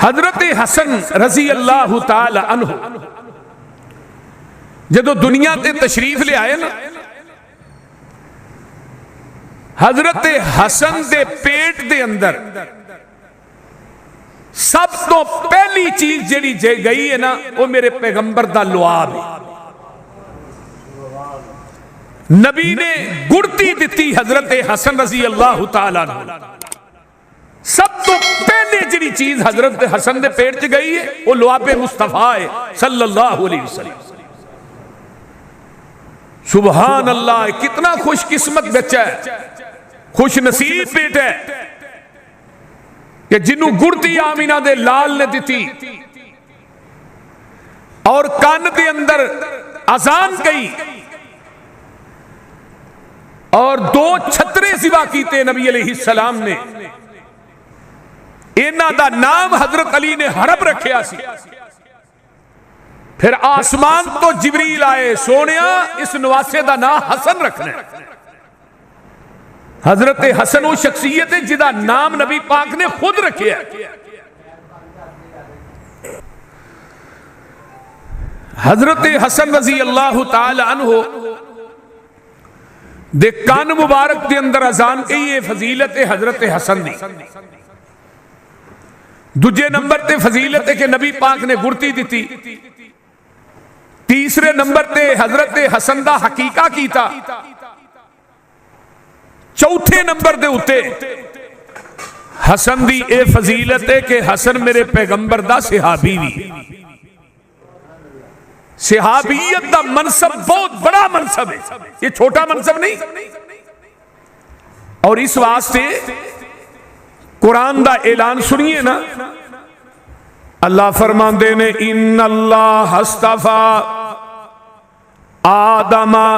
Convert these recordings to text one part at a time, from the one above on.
हजरत हसन रजी अल्लाह ताला अन्हु जदों दुनिया ते तशरीफ ले आए ना, हजरत हसन दे पेट दे अंदर सब तो पहली चीज जिहड़ी गई है ना, वो मेरे पैगंबर दा लुआब है। नबी ने गुड़ती दी हजरत हसन रजी अल्लाह ताला अन्हु। सब तो पहले जिहड़ी चीज हजरत हसन दे पेट च गई है वो लुआब मुस्तफा है सल्लल्लाहु अलैहि वसल्लम। सुभान अल्लाह, कितना खुशकिस्मत बच्चा है, खुश नसीब बेटा है कि जिन्हों गुड़ती आमीना दे लाल ने दी और कान के अंदर अजान गई और 2 छतरे सिवा कीते नबी अलैहिस्सलाम ने। इन्हां दा नाम हजरत अली ने हरब रखिया सी। फिर आसमान तो जिबरील आए, सोनिया इस नवासे का नाम हसन रखना है। हजरत हसन वो शख्सियत है जिदा नाम नबी पाक ने खुद रखिया। हजरत हसन रजी अल्लाह ताला अन्हु दे कान मुबारक के अंदर अजान कही है, फजीलत है हजरत हसन दी। दूजे नंबर ते फजीलत है कि नबी पाक ने गुड़ती दी। तीसरे नंबर ते हजरत हसन दा हकीका कीता। चौथे नंबर दे उत्ते हसन दी ए फजीलत है कि हसन मेरे पैगंबर दा सिहाबी भी। सिहाबियत दा मनसब बहुत बड़ा मनसब है, ये छोटा मनसब नहीं। और इस वास्ते कुरान दा ऐलान सुनिए ना, अल्लाह फरमाते ने इन्नल्लाह हस्तफा आदमा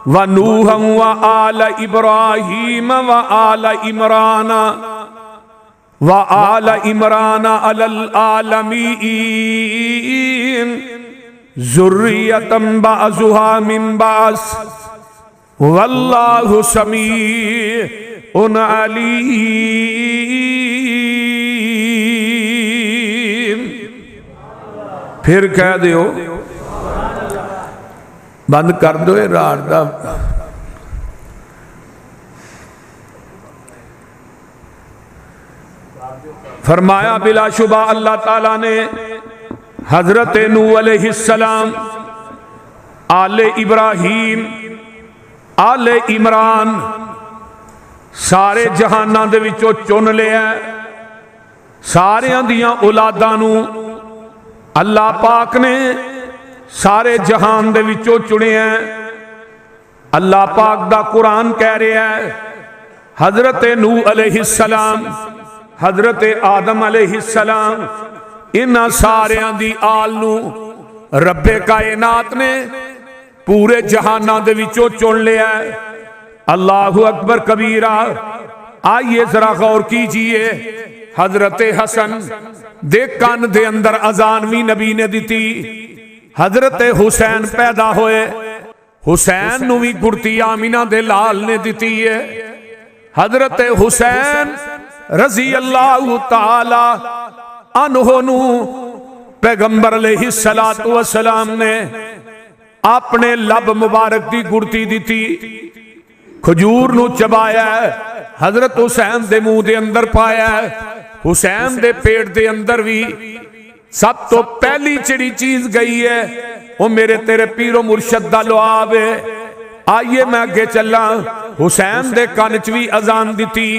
व नूहं व आल इब्राहीम व आल इमरान अलल आलमीन ज़ुर्रियतम बअज़ुहा मिन बअज़ वल्लाहु समीउन अलीम। फिर कह दियो, बंद कर दो रात दा। फरमाया बिलाशुबा अल्लाह ताला ने हजरत नूह अलैहिस्सलाम, आले इब्राहीम, आले इमरान सारे जहाना दे विचों चुन लिया। सारियां दियां औलादां नूं अल्लाह पाक ने सारे जहान दे विचों चुनिया। अल्लाह पाक दा कुरान कह रहा है हजरत नूह अलैहिस्सलाम, हजरत आदम अलैहिस्सलाम, इन्हां सारियां दी आल नूं रब्बे कायनात ने पूरे जहाना दे विचों चुन लिया। अल्लाहु अकबर कबीरा। आइए जरा गौर कीजिए, हजरत हसन दे कान दे अंदर अजान भी नबी ने दी। हजरत हुसैन पैदा होए, हुसैन नू भी गुड़ती आमीना दे लाल ने दी है। हजरत हुसैन रजी अल्लाह ताला अन्हु नू पैगंबर अलैहिस्सलातु वस्सलाम ने अपने लब मुबारक की गुड़ती दी। खजूर नू चबाया, हजरत हुसैन दे मुंह दे अंदर पाया। हुसैन दे पेट दे अंदर भी सब तो पहली चिड़ी चीज गई है वो मेरे तेरे पीरो मुर्शद दा लुआब है। आइए मैं अगे चला। हुसैन दे कान च भी अजान दी,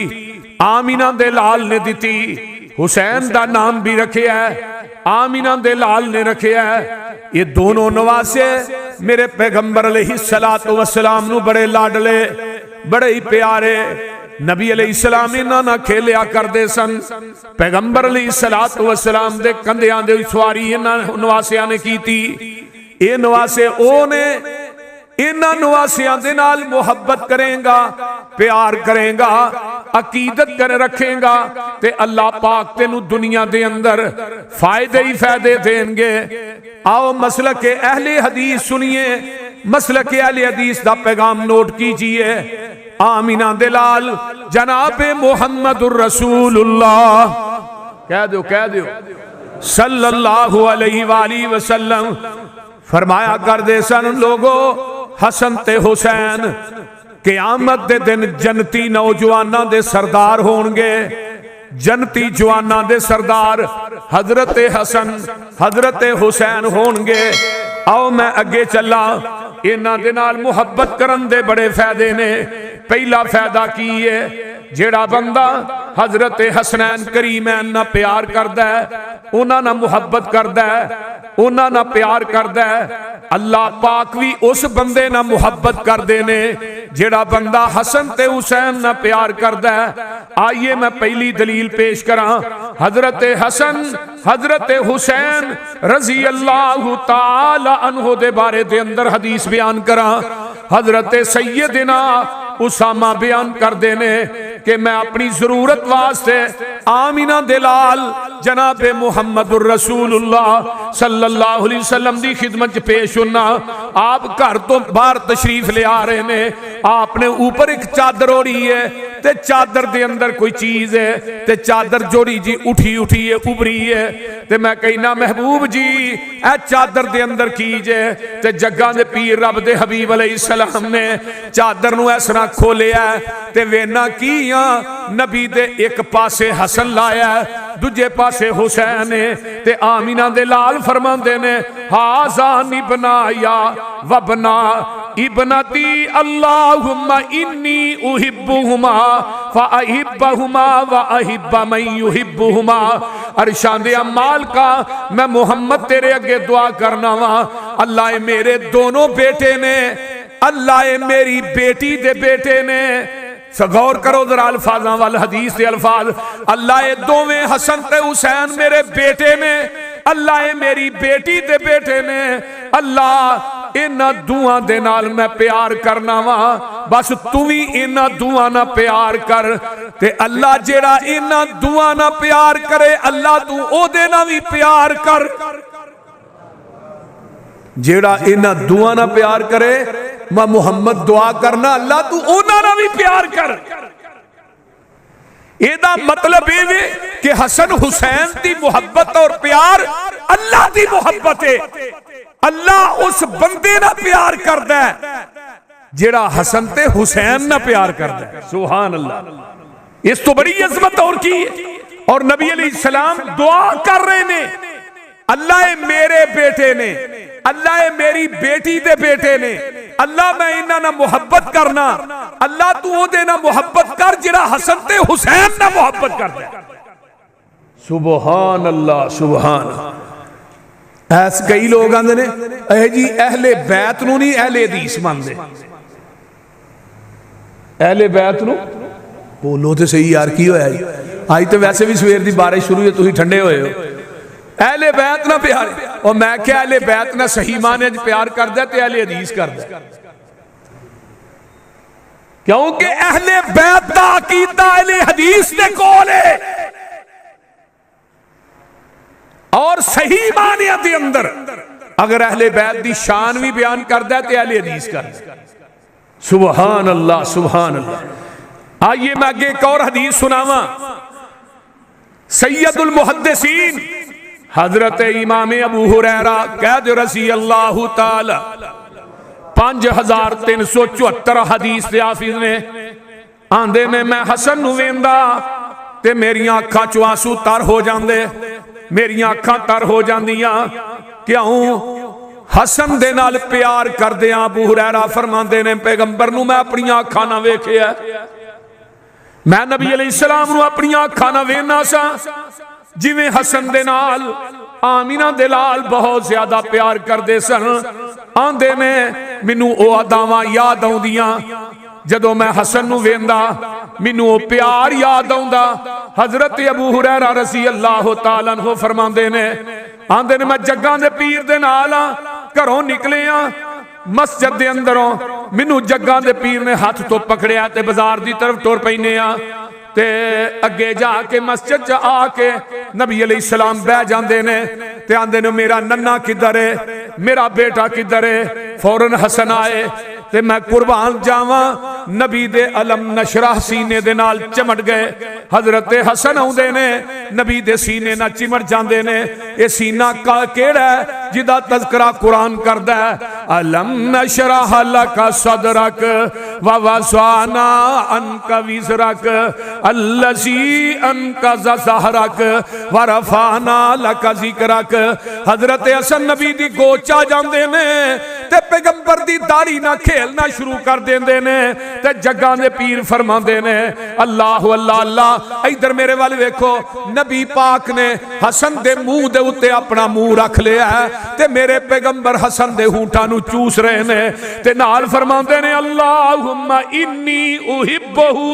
आमीना दे लाल ने दी। हुसैन दा नाम भी रखिया है, आमीना दे लाल ने रखिया है। ये दोनों नवासे मेरे पैगंबर अलैहिस्सलातु वस्सलाम नू बड़े लाडले, बड़े ही प्यारे। नबी अलैहिस्सलाम इन्हां नाल खेलिया करदे सन। पैगंबर अलैहिस्सलातु वस्सलाम दे कंधियां दे सवारी इन्हां नवासियां ने कीती। ये नवासे ओ ने, इन्हां नवासियां दे नाल मुहब्बत करेगा, प्यार करेगा, अकीदत कर रखेगा ते अल्लाह पाक तेनू दुनिया दे अंदर फायदे ही फायदे देंगे। आओ मसलक अहले हदीस सुनिए, मसलक अहले हदीस दा पैगाम नोट कीजिए। आमीना दे लाल जनाब मुहम्मदुर रसूलुल्लाह कह दो सल्लल्लाहु अलैहि वसल्लम फरमाया करदे सन, लोगो हसन ते हुसैन क़यामत दे दिन जन्नती नौजवानां दे सरदार होणगे। जन्नती जवानां दे सरदार हजरत हसन हजरत हुसैन होणगे। आओ मैं अगे चला। इन्हां दे नाल मुहब्बत करन दे बड़े फायदे ने। पहला फायदा की है, जेड़ा बंदा हजरत हसनैन करीमैन ना प्यार करदा है, उन्हां नाल मुहब्बत करदा है, उन्हां नाल प्यार करदा है, अल्लाह पाक भी उस बंदे नाल मुहब्बत करदे ने जेड़ा बंदा हसन ते हुसैन नाल प्यार करदा है। आइए मैं पहली दलील पेश करा। हजरत हसन हजरत हुसैन रजी अल्लाह ताला अन्हु दे बारे दे अंदर हदीस बयान करा। हजरत सैयदना उसामा बयान करते ने कि मैं अपनी जरूरत वास्ते आमीना दे लाल जनाब मुहम्मदुर रसूलुल्लाह सल्लल्लाहु अलैहि वसल्लम दी खिदमत च पेश होना। आप घर तो बाहर तशरीफ ले आ रहे ने, आपने ऊपर एक चादर ओढ़ी है ते चादर दे अंदर कोई चीज है ते चादर जोड़ी जी उठी उठी है, उभरी है। ते मैं कहना महबूब जी ए चादर दे अंदर कीज है। ते जग्गा दे पीर रब दे हबीब अलैहिस्सलाम ने चादर नूं इस तरह खोलिया ते वेना की नबी दे एक पासे हसन लाया, दूजे पासे हुसैन है। ते आमीना दे लाल फरमांदे ने हाज़ा निबना या वबना इबनती अल्लाहुम्मा इन्नी उहिब्बुहुमा फ़अहिब्बहुमा व अहिब्ब मन युहिब्बुहुमा। अरशां दे अम्माल का मैं मोहम्मद तेरे अगे दुआ करना वा, अल्लाह मेरे दोनों बेटे ने, अल्लाह मेरी बेटी दे बेटे ने। गौर करो जरा अल्फाजा वाल हदीस के अल्फाज, अल्लाह दोवें हसन ते हुसैन मेरे बेटे ने, अल्लाह मेरी बेटी दे बेटे ने। अल्लाह इन्हां दुआं दे नाल मैं प्यार करना वा, बस तू भी इन्हां दुआं ना प्यार कर। ते अल्लाह जेड़ा इन्हां दुआं ना प्यार करे, अल्लाह तू ओदे ना भी प्यार कर। जेड़ा इन्हां दुआं ना प्यार करे, मैं मुहम्मद दुआ करना अल्लाह तू उन्हां ना भी प्यार कर। एदा मतलब ये कि हसन हुसैन की मुहब्बत और प्यार अल्लाह की मुहब्बत है। अल्लाह उस बंदे ना प्यार करदा है जेड़ा हसन ते हुसैन ना प्यार करदा है। सुभान अल्लाह। इस तो बड़ी अजमत और की है। और नबी अलैहिस्सलाम दुआ कर रहे ने, अल्लाह मेरे बेटे ने, अल्लाह मेरी बेटी दे बेटे ने, अल्लाह मैं इन्हां ना मुहब्बत करना, अल्लाह तू ओदे ना मुहब्बत कर जेड़ा हसन ते हुसैन ना मुहब्बत करदा है। सुभान अल्लाह सुभान। ऐस कई लोग आंदे ने ए जी अहले बैत नू नहीं अहले हदीस मानदे। अहले बैत नू बोलो तो सही यार, की होया जी? आज तो वैसे भी सवेर दी बारिश शुरू है, तुसीं ठंडे होए हो। अहले बैत ना प्यार, और मैं क्या अहले बैत ना सही माने प्यार करदा ते अहले हदीस करदा, क्योंकि अहले बैत दा अकीदा अहले हदीस दे कोल है। और सही मानिया दे अंदर अगर अहले बैत दी शान भी बयान करदा है ते अहले हदीस करदा। सुभान अल्लाह सुभान अल्लाह। आइए मैं आगे एक और हदीस सुनावा। सैयदुल मुहद्दिसीन हजरत इमाम अबू हुरैरा कह दो रज़ी अल्लाह ताला 5374 हदीस दे हाफिज ने। आंदे ने मैं हसन नूं वेंदा ते मेरियां अखां चों आंसू तर हो जांदे, मेरियां अखां तर हो जांदियां। क्यों? हसन दे नाल प्यार करदे आ। अबू हुरैरा फरमांदे ने पैगंबर नूं मैं अपनी अखां नाल वेखिया, मैं नबी अलैहिस्सलाम नूं अपनी अखां नाल वेखना सा जिवें हसन दे नाल आमीना दे लाल बहुत ज्यादा प्यार करदे सन। आंदे ने मैनू ओ अदावां याद आउंदियां जदों मैं हसन नूं वेंदा, मैनू ओ प्यार याद आउंदा। हजरत अबू हुरैरा रज़ी अल्लाह तआला अन्हु फरमांदे ने, आंदे ने मैं जग्गां दे पीर दे नाल घरों निकले मस्जिद दे अंदरों, मैनू जग्गां दे पीर ने हाथ तो पकड़िया ते बाजार दी तरफ टुर पैने ते अगे जाके मस्जिद च आके नबी अलैहिस्सलाम बह जांदे ने ते आंदे ने मेरा नन्ना किधर है, मेरा बेटा किधर है। फौरन हसन आए ते मैं कुर्बान जावा, नबी दे अलम नशरा सीने दे नाल चमट गए। हजरत हसन आउंदे ने नबी दे सीने नाल चिमट जांदे ने। ये सीना केड़ा है जिदा तज़किरा कुरान करदा है, अलम नशरह लका सदरक व वज़अना अन्का विज़रक अल्लज़ी अनक़ज़ ज़हरक व रफ़अना लका ज़िक्रक। हजरत हसन नबी दी गोच आ जांदे ने ते पैगंबर दी दाढ़ी ना खेलना शुरू कर देंदे ने ते जग्गां दे पीर फरमांदे ने अल्लाह अल्लाह अल्लाह। इधर मेरे वाल वेखो, नबी पाक ने हसन दे मुंह दे उत्ते अपना मुंह रख लिया है ते मेरे पैगंबर हसन दे होंठां नू चूस रहे ने ते नाल फरमांदे ने अल्लाहुम्मा इन्नी उहिब्बहु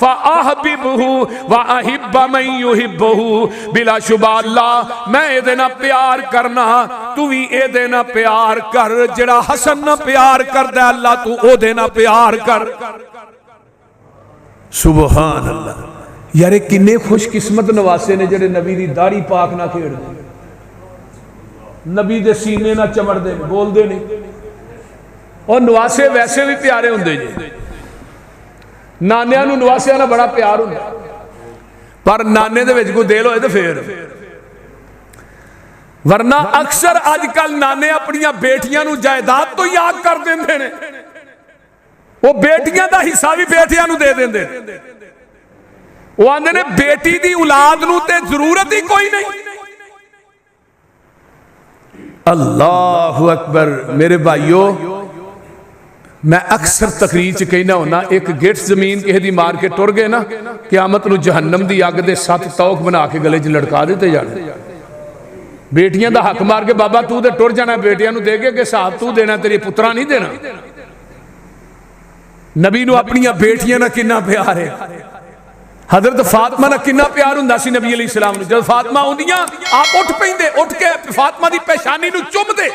फअहबिबहु व अहिब्ब मन युहिब्बहु। बिला शुबा अल्लाह मैं इहदे नाल प्यार करना, तू भी इहदे नाल प्यार कर। जेड़ा हसन नाल प्यार करदा अल्लाह तू ओहदे नाल प्यार कर। सुभान अल्लाह। यार किन्ने खुशकिस्मत नवासे ने जेड़े नबी दी दाढ़ी पाक ना खेड़दे, नबी दे सीने ना चमड़दे, बोलदे नहीं। और नवासे वैसे भी प्यारे हुंदे जे, नानियां नूं नवासियां नाल बड़ा प्यार हुंदा, पर नाने दे विच कोई दिल होए तो फिर, वरना अक्सर अजकल नाने अपनियां बेटियां नूं जायदाद तो याद कर देंदे ने, वो बेटियां दा हिस्सा भी बेटियां नूं दे देंदे। वो आंदे ने बेटी दी औलाद नूं ते जरूरत ही कोई नहीं। अल्लाहु अकबर। मेरे भाइयों, मैं अक्सर तकरीर च कहना होना, एक गिट्ठ जमीन किसी दी मार के टुर गए ना, क़यामत नूं जहन्नम दी अग दे 7 तौक बना के गले च लटका दिते जाने। बेटियां दा हक मार के बाबा तू तो टुर जाना, बेटियां नूं दे के हिसाब तू देना, तेरी पुत्रा नहीं देना। नबी नूं अपनियां बेटियां नाल किन्ना प्यार है। हजरत फातिमा नाल किन्ना प्यार हुंदा सी नबी अलैहि सलाम नूं। जब फातिमा आउंदियां आप उठ पैंदे, उठ के फातिमा दी पेशानी नूं चुमदे,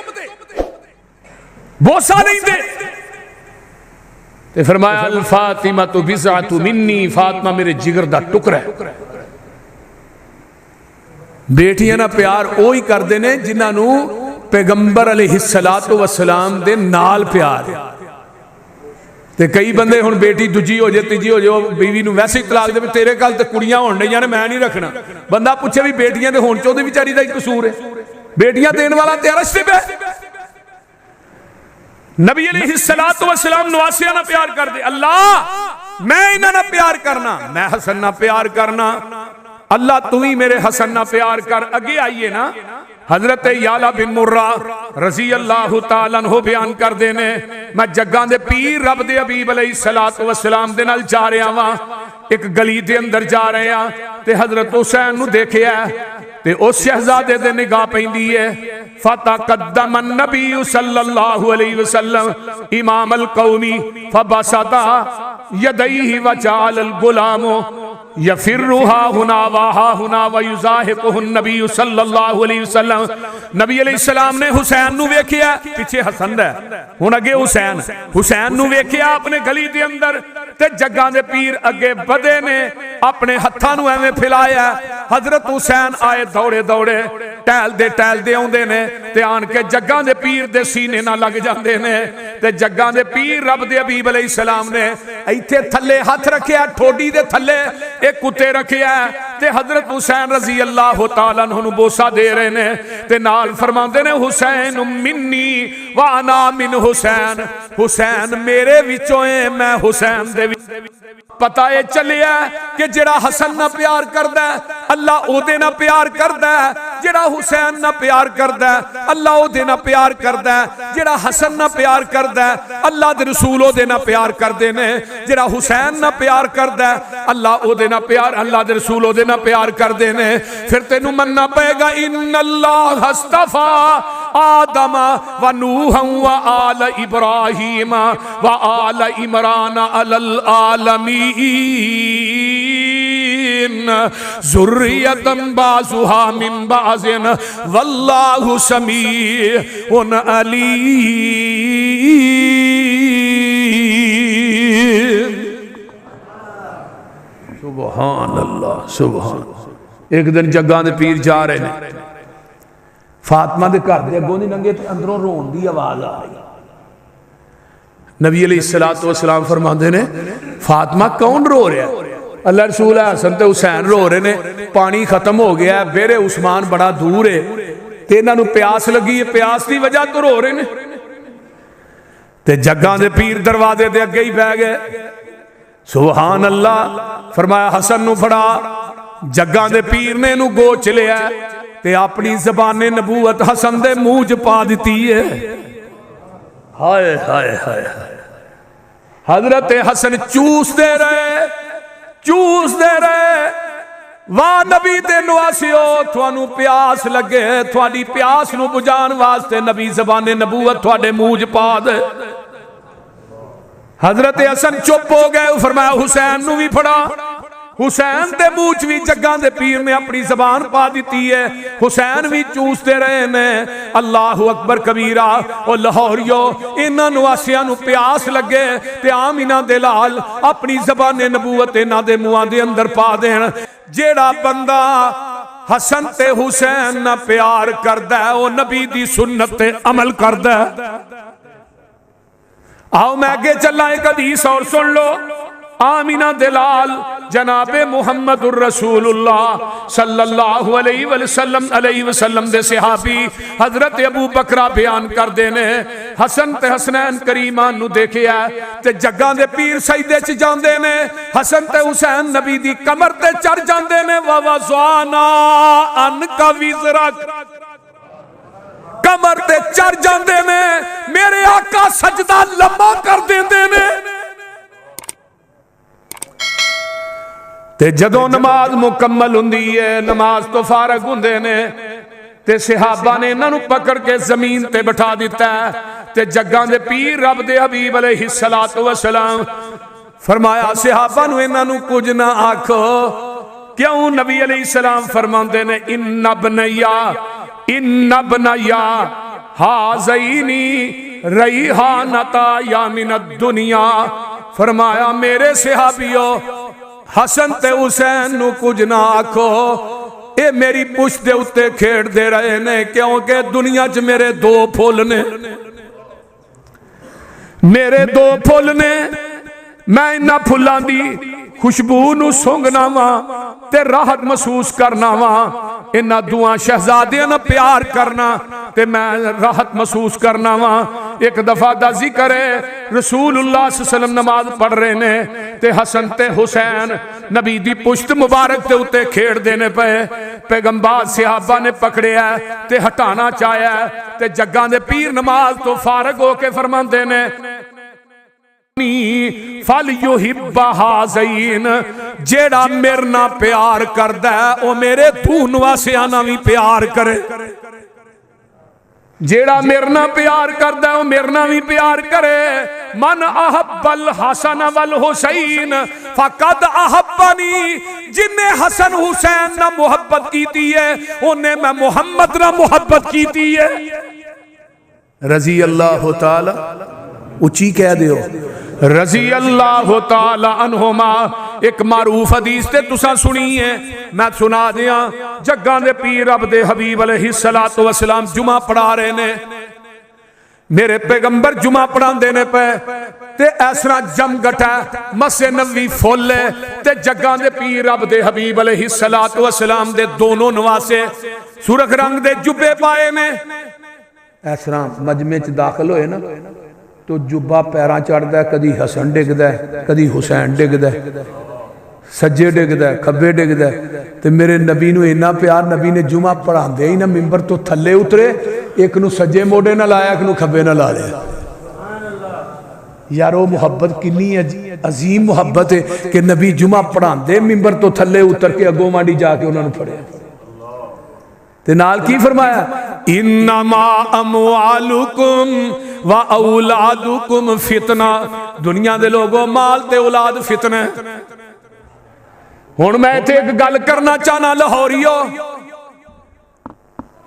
बोसा नहीं दे ते फरमाया अल फातिमा तु बिज़अतु मिन्नी, फातिमा मेरे जिगर दा टुकड़ा है। बेटियां ना प्यार वो ही करते हैं जिन्होंने पैगंबर अलैहिस्सलातु वस्सलाम दे नाल प्यार। ते कई बंदे हुण बेटी दूजी हो जाए, तीजी हो जाए, बीवी नूं वैसे ही तलाक दे, तेरे गल ते कुड़ियां होण डईयां ने, मैं नहीं रखना। बंदा पूछे भी बेटियां दे होण च ओहदी विचारी दा कसूर है? बेटियां देने वाला ते अरश ते बैठ। नबी अलैहिस्सलातु वस्सलाम नवासियां नाल प्यार करदे। अल्लाह मैं इन्हां नाल प्यार करना, मैं हसन नाल प्यार करना, अल्लाह तू ही मेरे हसन नाल प्यार कर। अगे आइए ना, हजरत याला बिन मुर्रा रजी अल्लाह तआला अन्हु बयान करदे ने, मैं जग्गां दे पीर रब दे हबीब अलैहिस्सलातु वस्सलाम दे नाल जा रहा वां, एक गली दे अंदर जा रहे हैं ते हजरत हुसैन नूं देखिया ते उस शहजादे दे निगाह पैंदी है। फतकद्दम नबी सल्लल्लाहु अलैहि वसल्लम इमाम अल कौमी फबसता यदैहि वजाल अल गुलामो यफिरुहा हुना वहा हुना वयुज़ाहिकुहु नबी सल्लल्लाहु अलैहि वसल्लम। नबी अलैहि सलाम ने हुसैन नूं वेखिया, पीछे हसन है, हुण अगे हुसैन, हुसैन नूं वेखिया अपने गली दे अंदर ते जग्गां दे पीर अगे बधे ने, अपने हत्थां नूं एवें फैलाया। हजरत हुसैन आए दौड़े दौड़े, टहलदे आउंदे ने ते आन के जग्गां दे पीर दे सीने नाल लग जांदे ने ते जग्गां दे पीर रब दे हबीब अलैहि सलाम ने इत्थे थल्ले हथ रखिया, ठोडी दे थल्ले एक कुत्ते रखिया ते हजरत हुसैन रजी अल्लाह तआला अन्हु नूं बोसा दे रहे ने ते नाल फरमांदे ने हुसैन मिन्नी व अना मिन हुसैन, हुसैन मेरे विचों है, मैं हुसैन दे पता है चलिया कि जेड़ा हसन ना प्यार करदा अल्लाह ओदे ना प्यार करदा, जेड़ा हुसैन ना प्यार करदा अल्लाह ओदे ना प्यार करदा, जेड़ा हसन ना प्यार करदा अल्लाह दे रसूल ओदे ना प्यार करदे ने, जेड़ा हुसैन ना प्यार करदा अल्लाह ओदे ना प्यार, अल्लाह दे रसूल ओदे ना प्यार करदे ने। फिर तेनू मनना पएगा इन्नल्लाह हस्तफा आदम व नूह व आल इब्राहीम व आल इमरान अलल आलमीन ज़ुर्रियतन बाज़ुहा मिन बाज़िन वल्लाहु समीउन अलीम। सुभान अल्लाह सुभान। एक दिन जग्गां दे पीर जा रहे ने, फातिमा दे घर दे अगों नहीं लंघे ते अंदरों रोन दी आवाज आ रही। नबी अलैहिस्सलातु वस्सलाम फरमाते ने फातिमा कौन रो रहा है? अल्लाह रसूल हसन ते हुसैन रो रहे ने, पानी खत्म हो गया, बेरे उस्मान बड़ा दूर है ते इन्हां प्यास लगी है, प्यास की वजह तो रो रहे ने। ते जग्गां दे पीर दरवाजे दे अगे ही बह गए। सुभान अल्लाह। फरमाया हसन नू फड़ा। जग्गां दे पीर ने इहनू गो च लिया ते अपनी ज़बाने नबूवत हसन दे मुंह च पा दी है। हाय हाय हाय। हजरत हसन चूसते रहे, चूसते रहे। वाह नबी दे नवासियो, थानू प्यास लगे, थोड़ी प्यास नू बुझाण वास्ते नबी ज़बाने नबूवत थोड़े मुंह च पा दे। हजरत हसन चुप हो गए। फरमाया हुसैन नू भी फड़ा। हुसैन दे मुंह च भी जग्गां दे पीर ने अपनी जबान पा दी है। हुसैन भी चूसते रहे ने। अल्लाह अकबर कबीरा। ओ लाहौरियो, इन्हां नवासियां नू प्यास लगे ते आम इन्हां दे लाल अपनी ज़बाने नबूवत इन्हां दे मुंहां दे अंदर पा देण। जेड़ा बंदा हसन ते हुसैन ना प्यार करदा है, ओ नबी दी सुन्नत ते अमल करदा है। आओ मैं आगे चलना, एक हदीस और सुन लो। आमिना दलाल जनाबे मुहम्मदुर रसूलुल्लाह सल्लल्लाहु अलैहि वसल्लम दे सहाबी हजरत अबू बकरा बयान कर देने, हसन ते हसनैन करीमान नु देखिया ते जग्गां दे पीर सजदे च जांदे ने। हसन ते हुसैन नबी दी कमर ते चढ़ जांदे ने। वा वज़ाना अन का विज़रक, कमर ते चढ़ जांदे ने। मेरे आका सजदा लम्मा कर देंदे ने। ते जदों नमाज मुकम्मल हुंदी है, नमाज तो फारग हुंदे ने ते सहाबा ने इन्हां नू पकड़ के जमीन ते बिठा दिता है। ते जग्गां दे पीर रब दे हबीब अलैहिस्सलातु वस्सलाम फरमाया सहाबा नू इन्हां नू कुछ ना आखो। क्यों? नबी अलैहिस्सलाम फरमांदे ने इन्ना बनैया हाज़ैनी रैहानता या मिनद दुनिया। फरमाया मेरे सहाबियो, हसन ते हुसैन नू कुछ ना आखो, ये मेरी पुश्त दे उत्ते खेड़दे रहे ने, क्योंकि दुनिया च मेरे दो फुल ने, मेरे दो फुल ने। मैं इन्हां फुल्लां दी खुशबू नू सूंघना वा ते राहत महसूस करना वा। इन्हां दुआ शहजादियां नाल प्यार करना ते मैं राहत महसूस करना वा। एक दफा दा जिक्र है, रसूलुल्लाह सल्लल्लाहु अलैहि वसल्लम नमाज पढ़ रहे ने ते हसन ते हुसैन नबी दी पुश्त मुबारक के उत्ते खेड़ देने पे। पैगंबर सहाबा ने पकड़िया ते हटाना चाहया ते जग्गां दे पीर नमाज तो फारग होके फरमांदे ने फल युहिब्बा हाज़ैन, जेड़ा मेरे ना प्यार करदा है ओ मेरे धू नवासियां नाल भी प्यार करे। जेड़ा मेरे ना प्यार करदा है ओ मेरे ना भी प्यार करे। मन अहब्बल हसन वल हुसैन फकद अहब्बनी, जिन्हें हसन हुसैन ना मुहब्बत कीती है उन्हें मैं मुहम्मद ना मुहब्बत कीती है। रजी अल्लाह ताला, उची कह दियो रजी अल्लाह ताला अन्हुमा। एक मारूफ हदीस ते तुसा सुनी है, मैं सुना दिया। जग्गां दे पीर रब दे हबीब अलैहिस्सलातु वस्सलाम जुमा पढ़ा रहे ने। मेरे पैगंबर जुमा पढ़ांदे ने पे ते इस तरह जम गटा मस्जिद नबवी फुल है ते जग्गां दे पीर रब दे हबीब अलैहिस्सलातु वस्सलाम दे दोनों नवासे सुरख रंग दे जुब्बे पाए ने। इस तरह मजमे च दाखिल होए ना तो जुब्बा पैरां चढ़दा है, कदी हसन डिगदा है, कदी हुसैन डिगदा है, सज्जे डिगदा है, खब्बे डिगदा है। ते मेरे नबी नू इन्ना प्यार, नबी ने जुमा पढ़ांदे ही ना मिंबर तो थल्ले उतरे, एक नू सज्जे मोडे ना लाया, एक नू खब्बे ना ला लिया। यार वो मुहब्बत किन्नी अजीम मुहब्बत है कि नबी जुमा पढ़ांदे मिंबर तो थल्ले उतर के अगों मांडी जाके उन्होंने फड़िया ते नाल की फरमाया, इन्नमा अमवालुकुम व औलादुकुम फितना। दुनिया दे लोगों माल ते औलाद फितना। हुण मैं इत्थे एक गल करना चाहना लाहौरियो,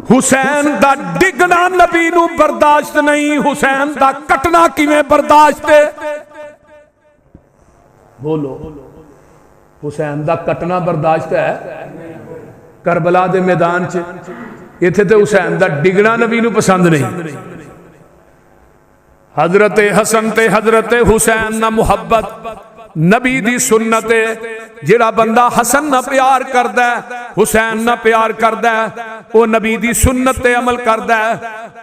हुसैन दा डिगना नबी नू बर्दाश्त नहीं, हुसैन दा कटना किवें बर्दाश्त है? बोलो, हुसैन दा कटना बर्दाश्त है? करबला दे मैदान च इत्थे ते हुसैन दा डिगना नबी नू पसंद नहीं। हजरत हसन ते हजरत हुसैन ना मुहब्बत नबी दी सुन्नत है। जिहड़ा बंदा हसन ना प्यार करदा है, हुसैन ना प्यार करदा है, वो नबी दी सुन्नत ते अमल करदा है।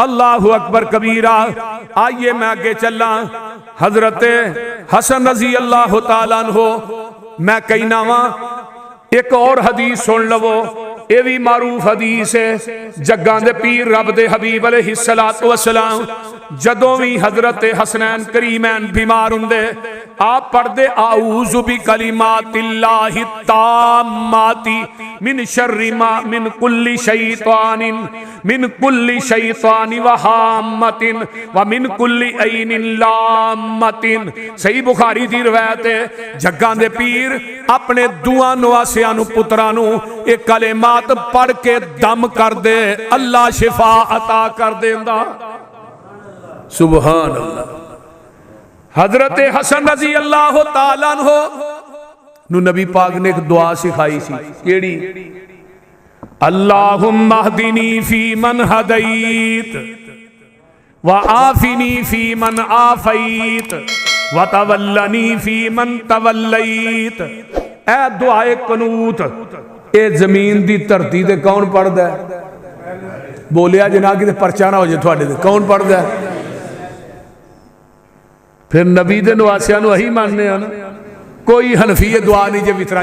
अल्लाहु अकबर कबीरा। आइए मैं आगे चला। हजरत हसन रजी अल्लाह तआला अन्हु, मैं कहना वा एक और हदीस सुन लवो, ये भी मारूफ हदीस है। जग्गां दे पीर रब दे हबीब अलैहिस्सलातु वस्सलाम जदों भी हजरत हसनैन करीमैन बीमार हुंदे, आप पढ़दे आऊज़ु बि कलिमातिल्लाहि ताम्माति मिन शर्रि मा मिन कुल्ली शैतानि व हाम्मतिन व मिन कुल्ली ऐनिन लाम्मतिन। सही बुखारी दी रिवायत है। जग्गां दे पीर अपने दुआ नवासियां नू पुत्रां नू ये कलिमात पढ़ के दम कर दे, अल्लाह शिफा अता कर देंदा। सुभान अल्लाह। हजरत हसन रजी अल्लाह तआला अन्हु नु नबी पाक ने एक दुआ सिखाई सी, केड़ी? अल्लाहुम्मा हदिनी फी मन हदैत व आफिनी फी मन आफैत व तवल्लनी फी मन तवल्लैत। ए दुआए कनूत ए जमीन दी धरती ते कौन पढ़दा है? बोलिया जना कि परचा ना हो जाए थोड़े, कौन पढ़दा है? फिर नबी दे नवासियां नू अही मानने हैं ना। कोई हनफी दुआ नहीं जे वितरा